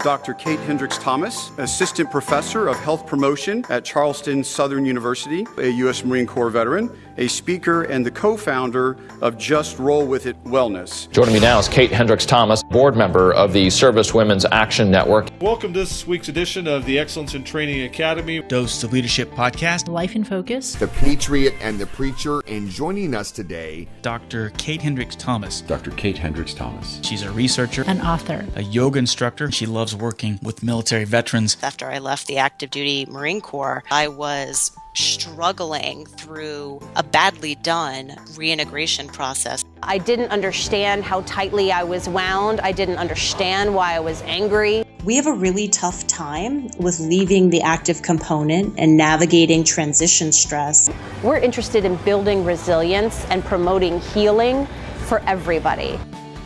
Dr. Kate Hendricks Thomas, Assistant Professor of Health Promotion at Charleston Southern University, a U.S. Marine Corps veteran, a speaker, and the co-founder of Just Roll With It Wellness. Joining me now is Kate Hendricks Thomas, board member of the Service Women's Action Network. Welcome to this week's edition of the Excellence in Training Academy. Dose of Leadership Podcast. Life in Focus. The Patriot and the Preacher. And joining us today, Dr. Kate Hendricks Thomas. Dr. Kate Hendricks Thomas. She's a researcher. An author. A yoga instructor. She loves working with military veterans. After I left the active duty Marine Corps, I was struggling through a badly done reintegration process. I didn't understand how tightly I was wound. I didn't understand why I was angry. We have a really tough time with leaving the active component and navigating transition stress. We're interested in building resilience and promoting healing for everybody.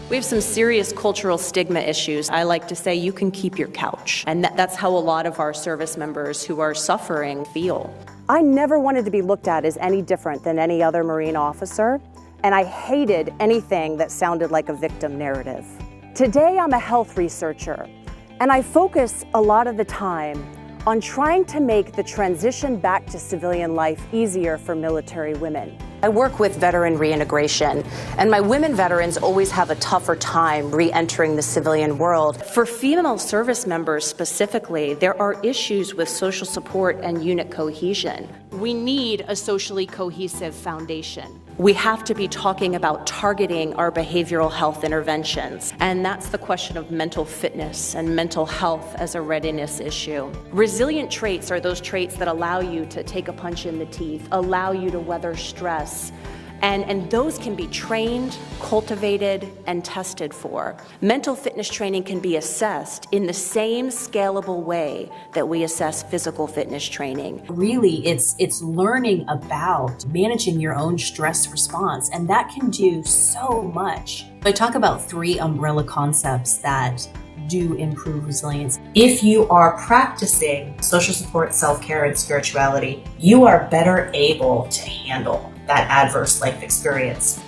We have some serious cultural stigma issues. I like to say you can keep your couch. And that's how a lot of our service members who are suffering feel. I never wanted to be looked at as any different than any other Marine officer, and I hated anything that sounded like a victim narrative. Today I'm a health researcher, and I focus a lot of the time on trying to make the transition back to civilian life easier for military women. I work with veteran reintegration, and my women veterans always have a tougher time re-entering the civilian world. For female service members specifically, there are issues with social support and unit cohesion. We need a socially cohesive foundation. We have to be talking about targeting our behavioral health interventions, and that's the question of mental fitness and mental health as a readiness issue. Resilient traits are those traits that allow you to take a punch in the teeth, allow you to weather stress, and those can be trained, cultivated, and tested for. Mental fitness training can be assessed in the same scalable way that we assess physical fitness training. Really, it's learning about managing your own stress response, and that can do so much. I talk about 3 umbrella concepts that do improve resilience. If you are practicing social support, self-care, and spirituality, you are better able to handle that adverse life experience.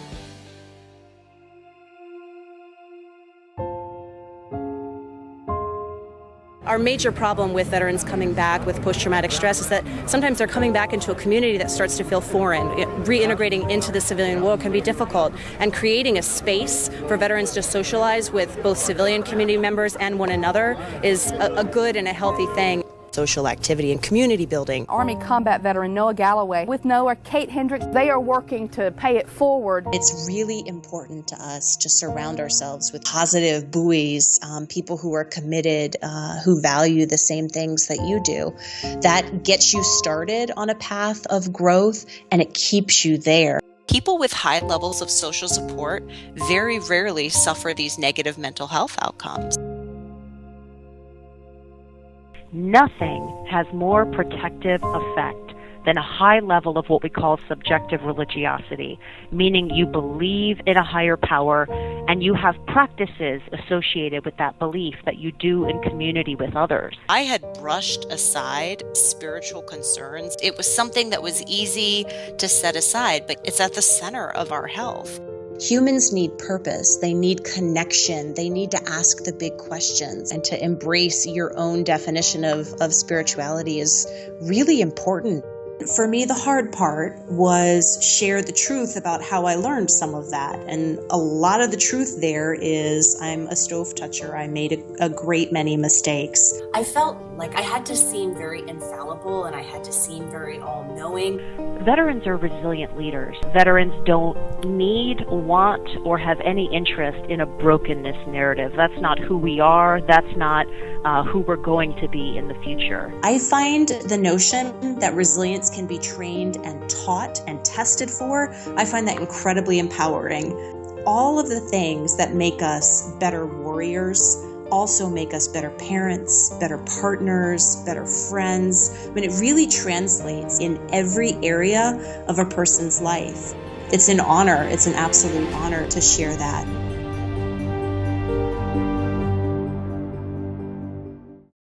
Our major problem with veterans coming back with post-traumatic stress is that sometimes they're coming back into a community that starts to feel foreign. Reintegrating into the civilian world can be difficult, and creating a space for veterans to socialize with both civilian community members and one another is a good and a healthy thing. Social activity and community building. Army combat veteran Noah Galloway with Noah, Kate Hendricks, they are working to pay it forward. It's really important to us to surround ourselves with positive buoys, people who are committed, who value the same things that you do. That gets you started on a path of growth, and it keeps you there. People with high levels of social support very rarely suffer these negative mental health outcomes. Nothing has more protective effect than a high level of what we call subjective religiosity, meaning you believe in a higher power and you have practices associated with that belief that you do in community with others. I had brushed aside spiritual concerns. It was something that was easy to set aside, but it's at the center of our health. Humans need purpose, they need connection, they need to ask the big questions, and to embrace your own definition of spirituality is really important. For me, the hard part was share the truth about how I learned some of that. And a lot of the truth there is I'm a stove toucher. I made a great many mistakes. I felt like I had to seem very infallible and I had to seem very all-knowing. Veterans are resilient leaders. Veterans don't need, want, or have any interest in a brokenness narrative. That's not who we are. That's not who we're going to be in the future. I find the notion that resilience can be trained and taught and tested for, I find that incredibly empowering. All of the things that make us better warriors also make us better parents, better partners, better friends. I mean, it really translates in every area of a person's life. It's an honor, it's an absolute honor to share that.